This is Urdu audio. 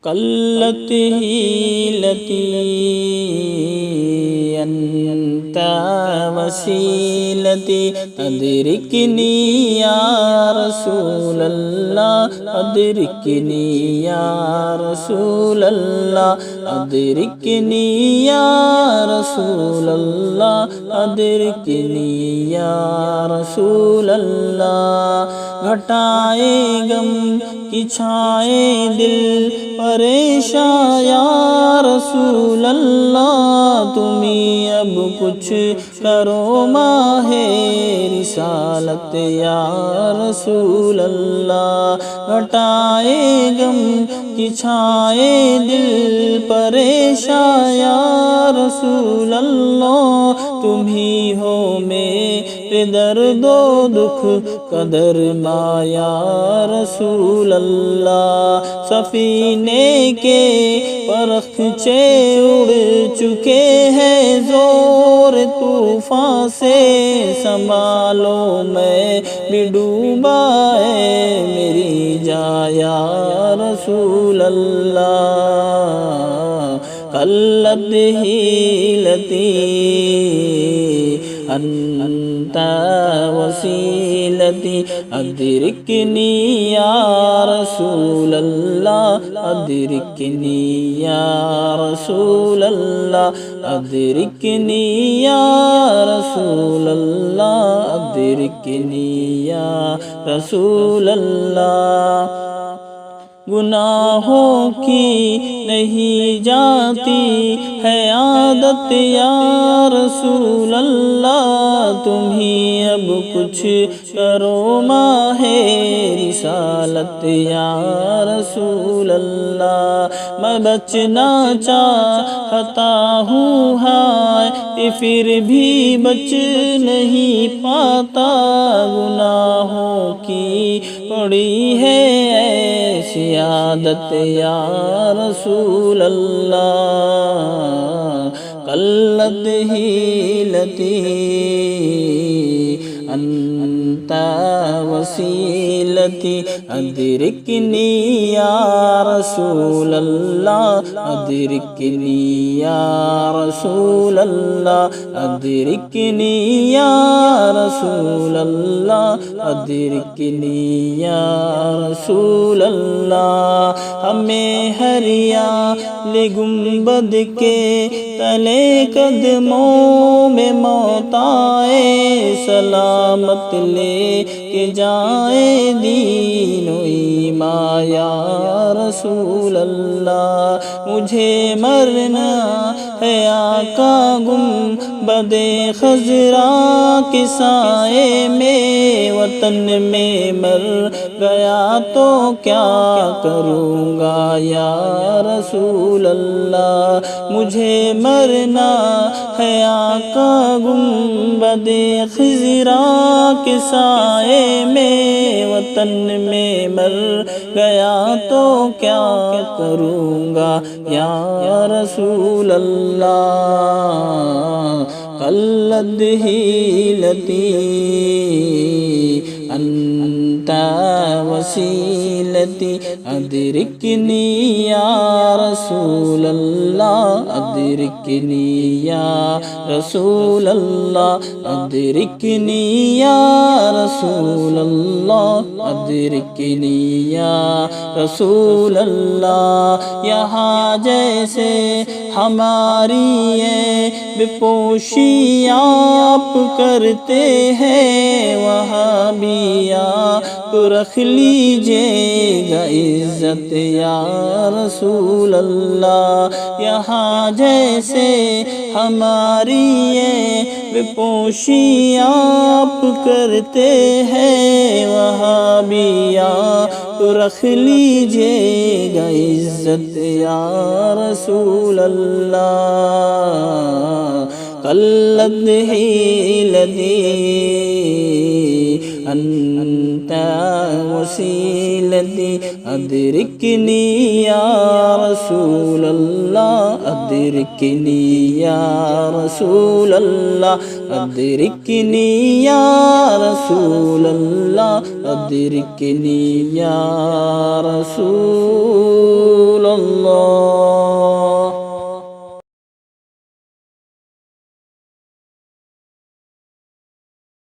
قلت حیلتی انت وسیلتی ادرکنی یا رسول اللہ ادرکنی یا رسول اللہ ادرکنی یا رسول اللہ ادرکنی یا رسول اللہ گھٹائے غم کی چھائے دل پریشاں یا رسول اللہ تمہیں اب کچھ کرو ماہ رسالت یا رسول اللہ گھٹائے غم کی چھائے دل پریشاں یا رسول اللہ تمہیں ہو میرے درد و دکھ قدر ما یا رسول اللہ سفینے کے پرخچے اڑ چکے ہیں زور طوفان سے سنبھالو میں بھی ڈوبا ہے میری جا یا رسول اللہ قلت حیلتی انت وسیلتی ادرکنی یا رسول اللہ ادرکنی یا رسول اللہ ادرکنی یا رسول اللہ ادرکنی یا رسول اللہ گناہوں کی نہیں جاتی ہے عادت یا رسول اللہ تمہیں اب کچھ کرو ماہ رسالت یا رسول اللہ میں بچنا چاہتا ہوں ہائے پھر بھی بچ نہیں پاتا گناہوں کی پڑی ہے ایسی عادت یا رسول اللہ قلت حیلتی انت وسیلتی ادرکنی یا رسول اللہ ادرکنی یا رسول اللہ ادرکنی یا رسول اللہ ادرکنی یا رسول اللہ ہمیں ہریال گنبد کے تلے قدموں میں موت آئے سلامت لے کے جائے دین و ایمان یا رسول اللہ مجھے مرنا ہے آقا گنبد خضرا کے سائے میں وطن میں مر گیا تو کیا کروں گا یا رسول اللہ مجھے مرنا ہے آقا گنبد خضرا کے سائے میں وطن میں مر گیا تو کیا کروں گا یا رسول اللہ قلت حیلتی انت وسیلتی ادرکنی یا رسول اللہ ادرکنی یا رسول اللہ ادرکنی یا رسول اللہ ادرکنی یا رسول اللہ یہاں جیسے ہماری بے پوشی آپ کرتے ہیں وہاں بھی آپ رکھ لیجیے گا عزت یا رسول اللہ یہاں جیسے ہماری بے پوشی آپ کرتے ہیں وہاں بھی آپ رکھ لیجیے گا عزت یا رسول اللہ قلت حیلتی أنت وسيلتي أدركني يا رسول الله أدركني يا رسول الله أدركني يا رسول الله أدركني يا رسول الله